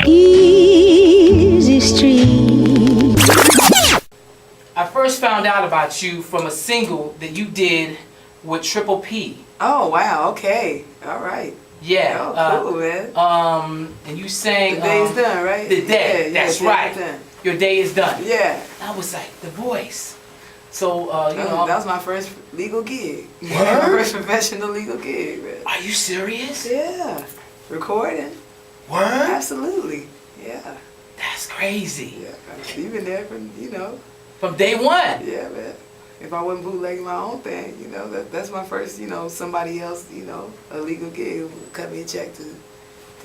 easy street. I first found out about you from a single that you did with Triple P. Oh wow, okay. All right. Yeah. Oh, cool, man. And you sang The Day's Done, right? The Day. Yeah, That's Day right. is Done. Your Day is Done. Yeah. I was like, the voice. So, you that know. was my first legal gig. Word? My first professional legal gig, man. Are you serious? Yeah. Recording. Word? Absolutely. Yeah. That's crazy. Yeah. Even there from, From day one. Yeah, man. If I wasn't bootlegging my own thing, that's my first, somebody else, a legal gig who cut me a check to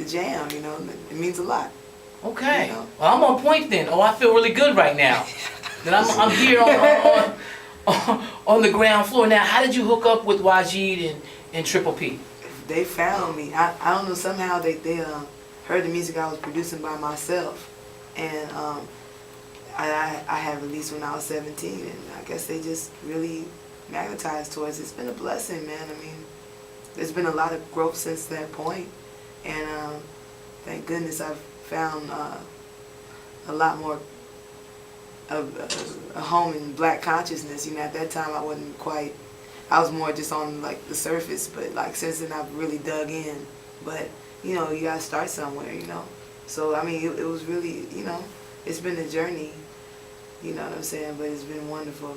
jam, it means a lot. Okay. Well, I'm on point then. Oh, I feel really good right now. Then I'm here on the ground floor. Now, how did you hook up with Wajid and Triple P? They found me. I don't know, somehow they heard the music I was producing by myself. And I had released when I was 17, and I guess they just really magnetized towards it. It's been a blessing, man. I mean, there's been a lot of growth since that point, and thank goodness I've found a lot more of a home in black consciousness. At that time I wasn't quite, I was more just on like the surface, but like since then I've really dug in. But you gotta start somewhere, So I mean, it was really, it's been a journey, you know what I'm saying, but it's been wonderful,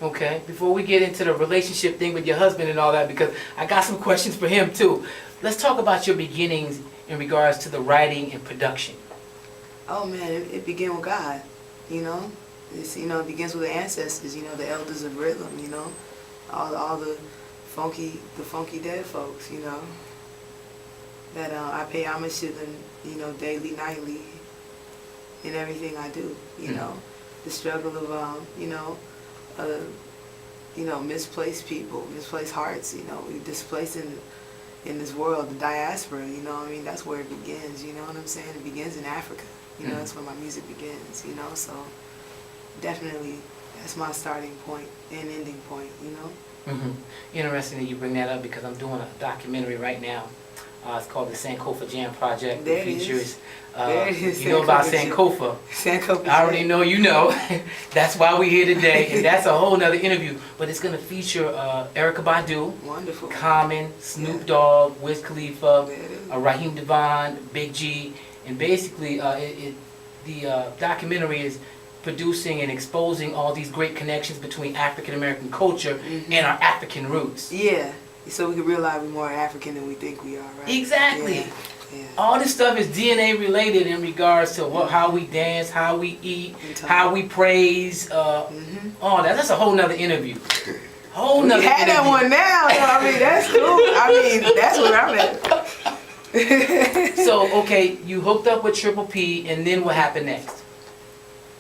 Okay, before we get into the relationship thing with your husband and all that, because I got some questions for him too. Let's talk about your beginnings in regards to the writing and production. Oh man, it began with God, It's, it begins with the ancestors, the elders of rhythm, all the funky dead folks, that I pay homage to them, daily, nightly, in everything I do, the struggle of, misplaced people, misplaced hearts, we displaced in this world, the diaspora, that's where it begins, you know what I'm saying? It begins in Africa, that's where my music begins, so definitely that's my starting point and ending point, Interesting that you bring that up, because I'm doing a documentary right now. It's called the Sankofa Jam Project. There it features, there it is. you know about Sankofa. Sankofa. I already know you know. That's why we're here today, and that's a whole nother interview. But it's going to feature Erykah Badu, wonderful, Common, Snoop Dogg, Wiz Khalifa, there Raheem Devon, Big G, and basically the documentary is producing and exposing all these great connections between African American culture and our African roots. Yeah. So we can realize we're more African than we think we are, right? Exactly. Yeah. All this stuff is DNA related in regards to how we dance, how we eat, how we praise, all that. That's a whole nother interview. We had that one now, so I mean, that's cool. I mean, that's where I'm at. So, okay, you hooked up with Triple P, and then what happened next?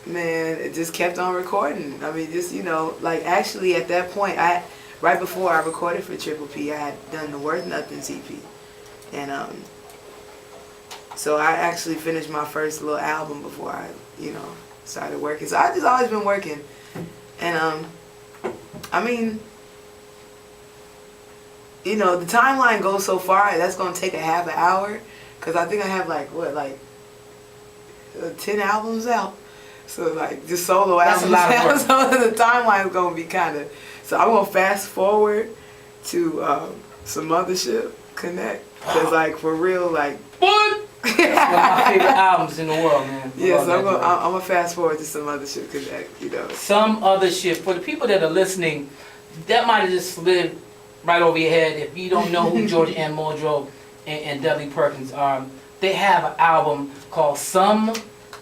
Man, it just kept on recording. I mean, just, like actually at that point, right before I recorded for Triple P, I had done the Worth Nothing EP. And so I actually finished my first little album before I, started working. So I just always been working. And I mean, the timeline goes so far, that's going to take a half an hour. Because I think I have 10 albums out. So just solo albums. That's a lot of work. So the timeline is going to be kind of... So I'm going to fast forward to some Mothership Connect. Because for real, What? That's one of my favorite albums in the world, man. Yeah, so I'm going to fast forward to some Mothership Connect, Some Other Shit. For the people that are listening, that might have just slid right over your head. If you don't know who Georgia Ann Muldrow and Dudley Perkins are, they have an album called Some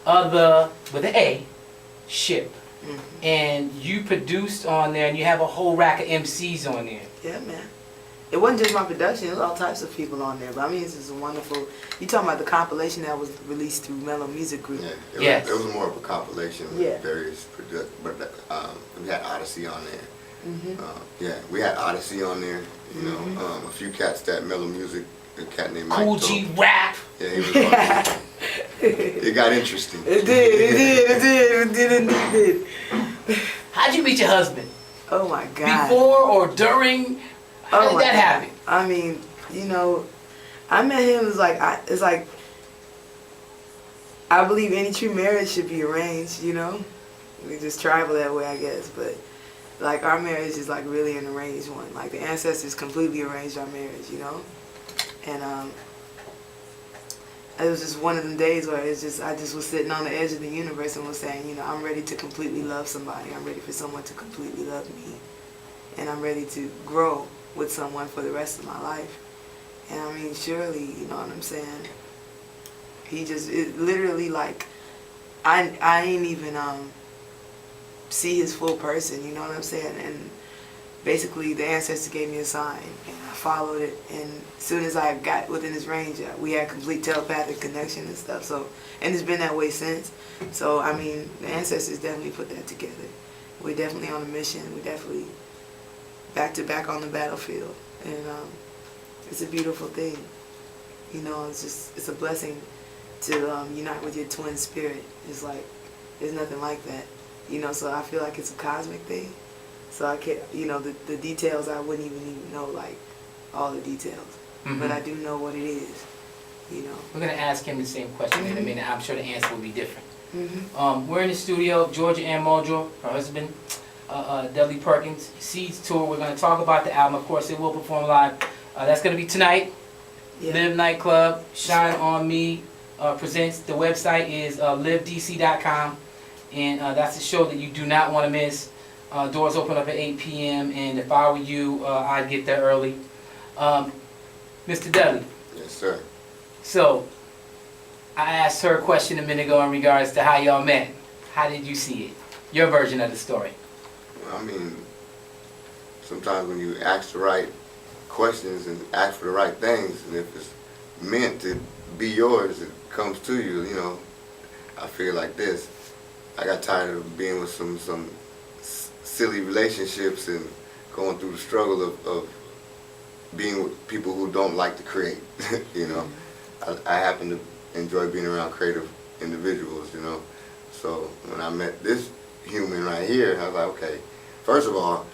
Other, with an A, Ship. And you produced on there, and you have a whole rack of MCs on there. Yeah, man. It wasn't just my production, there was all types of people on there. But I mean, it's just a wonderful... You talking about the compilation that was released through Mellow Music Group. Yeah, it was more of a compilation with various products. But we had Odyssey on there. We had Odyssey on there. A few cats that Mellow Music, a cat named Mike Cool G Rap. Yeah, he was on there. It got interesting. It did. How'd you meet your husband? Oh my God. Before or during? How did that happen? I mean, I met him, it's like I believe any true marriage should be arranged, you know? We just travel that way, I guess. But, like, our marriage is, like, really an arranged one. Like, the ancestors completely arranged our marriage, you know? And, it was just one of them days where I just was sitting on the edge of the universe and was saying, you know, I'm ready to completely love somebody. I'm ready for someone to completely love me. And I'm ready to grow with someone for the rest of my life. And I mean, surely, you know what I'm saying? It literally, like, I ain't even see his full person, you know what I'm saying? And basically the ancestor gave me a sign and I followed it, and as soon as I got within his range, we had complete telepathic connection and stuff. So, and it's been that way since. So I mean, the ancestors definitely put that together. We're definitely on a mission. We're definitely back to back on the battlefield, and it's a beautiful thing. You know, it's a blessing to unite with your twin spirit. It's like there's nothing like that. You know, so I feel like it's a cosmic thing. So I can't, you know, the details I wouldn't even know, like, all the details. Mm-hmm. But I do know what it is, you know. We're going to ask him the same question in a minute. I'm sure the answer will be different. Mm-hmm. We're in the studio, Georgia Ann Muldrow, her husband, Dudley Perkins, Seeds Tour. We're going to talk about the album. Of course, it will perform live. That's going to be tonight. Yeah. Live Nightclub, Shine On Me presents. The website is livedc.com. And that's a show that you do not want to miss. Doors open up at 8 p.m. and if I were you, I'd get there early. Mr. Dudley. Yes, sir. So, I asked her a question a minute ago in regards to how y'all met. How did you see it? Your version of the story. Well, I mean, sometimes when you ask the right questions and ask for the right things, and if it's meant to be yours, it comes to you, you know. I feel like this. I got tired of being with some silly relationships and going through the struggle of being with people who don't like to create, you know. I happen to enjoy being around creative individuals, you know. So when I met this human right here, I was like, okay, first of all,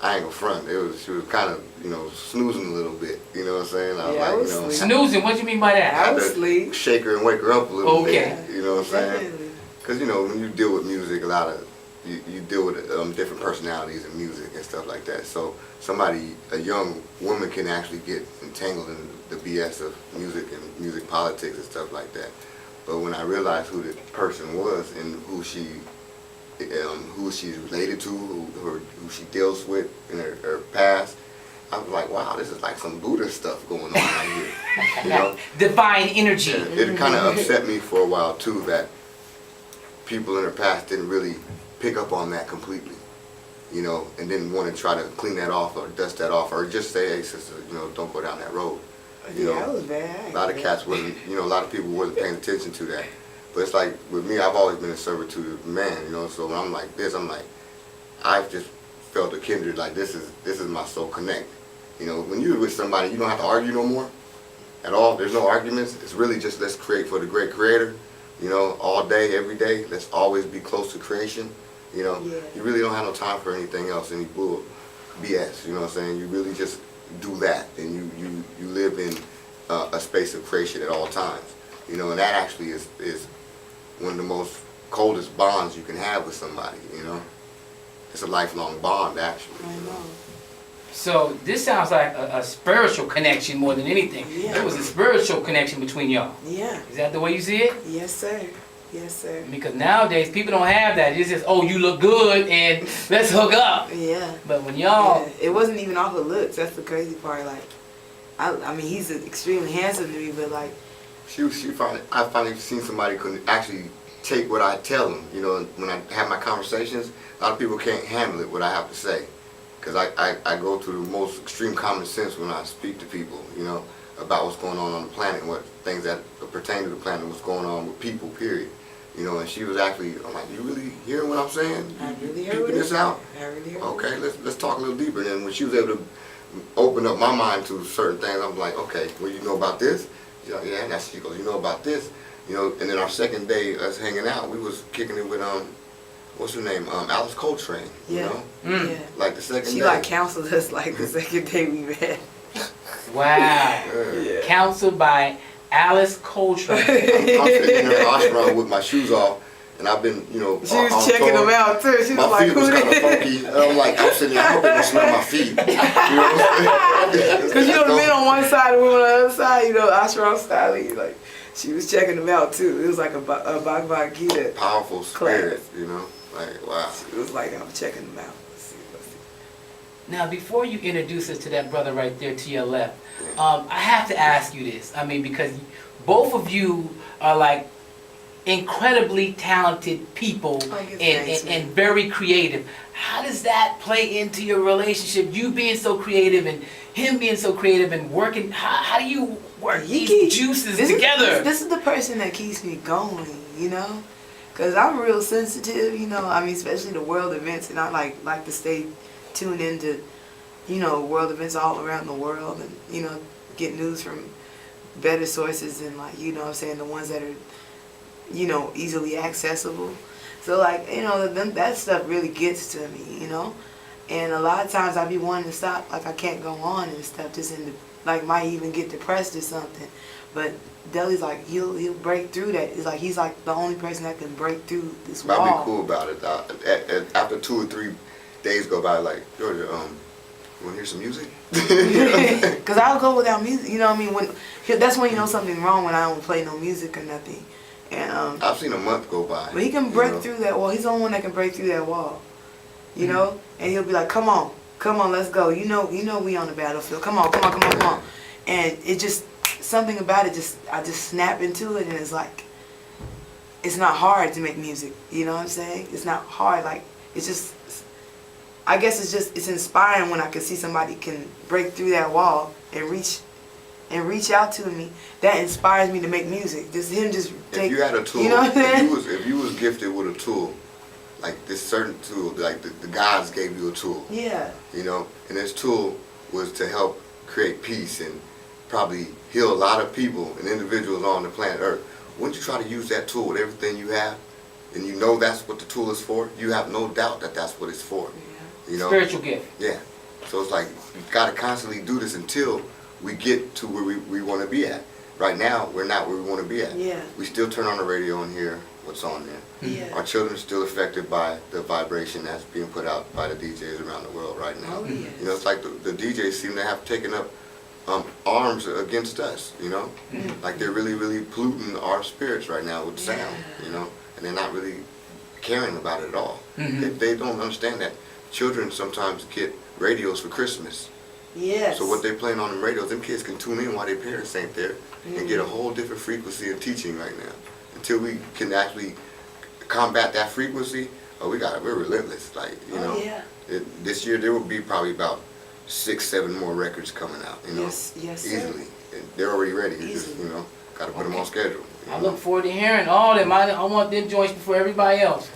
I ain't gonna front. She was kind of, you know, snoozing a little bit, you know what I'm saying? I was like, you know. Snoozing, what do you mean by that? I was asleep. Shake her and wake her up a little bit, you know what I'm saying? Definitely. Because, you know, when you deal with music, a lot of, you deal with different personalities in music and stuff like that. So a young woman can actually get entangled in the BS of music and music politics and stuff like that. But when I realized who the person was and who she's related to, who she deals with in her past, I was like, wow, this is like some Buddha stuff going on right here. You know? Divine energy. It kind of upset me for a while too that people in her past didn't really pick up on that completely, you know, and didn't want to try to clean that off or dust that off or just say, hey sister, you know, don't go down that road. You know, that was bad. A lot of cats wasn't, you know, a lot of people wasn't paying attention to that. But it's like, with me, I've always been a servitude of man, you know, so when I'm like this, I'm like, I've just felt a kindred, like this is my soul connect. You know, when you're with somebody, you don't have to argue no more at all. There's no arguments. It's really just let's create for the great creator. You know, all day, every day, let's always be close to creation. You know, You really don't have no time for anything else, any bull BS, you know what I'm saying? You really just do that, and you live in a space of creation at all times. You know, and that actually is one of the most coldest bonds you can have with somebody, you know? It's a lifelong bond, actually. I know. So this sounds like a spiritual connection more than anything. Yeah. There was a spiritual connection between y'all. Yeah. Is that the way you see it? Yes, sir. Yes, sir. Because nowadays people don't have that. It's just, oh, you look good and let's hook up. Yeah. But when y'all... Yeah. It wasn't even off of looks. That's the crazy part. Like, I mean, he's extremely handsome to me, but like... I finally seen somebody could actually take what I tell them. You know, when I have my conversations, a lot of people can't handle it, what I have to say. Because I go through the most extreme common sense when I speak to people, you know, about what's going on the planet, what things that pertain to the planet, what's going on with people, period. You know, and she was actually, I'm like, you really hearing what I'm saying? I really heard Peeping this out? I really heard okay, let's talk a little deeper. And then when she was able to open up my mind to certain things, I'm like, okay, well, you know about this? She's like, yeah, and that's, she goes, you know about this? You know, and then our second day, us hanging out, we was kicking it with, what's her name? Alice Coltrane, you know? Yeah. Like the second day. She like counseled us like the second day we met. Wow. Yeah. Counseled by Alice Coltrane. I'm sitting in there ashram with my shoes off, and I've been, you know, She was checking them out too. She was my like, feet was who kind of this? funky. And I'm like, I'm sitting there, I hope they don't smell my feet. You know? Because you know the men on one side and the women on the other side, you know, ashram style. Like, she was checking them out too. It was like a Bhagavad Gita. Powerful spirit, class. you know? Like, wow. It was like, I'm checking them out. Let's see. Now, before you introduce us to that brother right there to your left, I have to ask you this. I mean, because both of you are like incredibly talented people and very creative. How does that play into your relationship? You being so creative and him being so creative and working, how do you work these juices together? This is the person that keeps me going, you know? Because I'm real sensitive, you know? I mean, especially the world events, and I like to stay tuned into, you know, world events all around the world and, you know, get news from better sources and, like, you know what I'm saying, the ones that are, you know, easily accessible. So, like, you know, that stuff really gets to me, you know? And a lot of times I be wanting to stop, like, I can't go on and stuff, just in the, like, might even get depressed or something. But Deli's like, he'll break through that. It's like, he's like the only person that can break through this wall. I'll be cool about it. After 2 or 3 days go by, like, Georgia, you want to hear some music? Because I'll go without music, you know what I mean? That's when you know something's wrong, when I don't play no music or nothing. And I've seen a month go by. but he can break through that wall. He's the only one that can break through that wall, you know? And he'll be like, come on, let's go. You know we on the battlefield. Come on. And it just, something about it, I just snap into it, and it's like, it's not hard to make music, you know what I'm saying? It's not hard, like, it's just, I guess it's inspiring when I can see somebody can break through that wall and reach out to me. That inspires me to make music. Just him just take, if you had a tool, you know what I'm saying? if you was gifted with a tool, like this certain tool, like the gods gave you a tool. Yeah. You know, and this tool was to help create peace and probably heal a lot of people and individuals on the planet Earth. Wouldn't you try to use that tool with everything you have, and you know that's what the tool is for? You have no doubt that that's what it's for. Yeah. You know? Spiritual gift. Yeah. So it's like, you got to constantly do this until we get to where we want to be at. Right now, we're not where we want to be at. Yeah. We still turn on the radio and hear what's on there. Yeah. Our children are still affected by the vibration that's being put out by the DJs around the world right now. Oh, yes. You know, it's like the DJs seem to have taken up arms against us, you know? Like they're really, really polluting our spirits right now with sound, you know? And they're not really caring about it at all. They don't understand that children sometimes get radios for Christmas. Yes. So what they're playing on the radios, them kids can tune in while their parents ain't there and get a whole different frequency of teaching right now. Until we can actually combat that frequency, we're relentless. Like, you know, this year there will be probably about 6, 7 more records coming out, you know, Yes, sir. easily. And they're already ready. You just, you know, got to put them on schedule. I look forward to hearing all them. I want them joints before everybody else.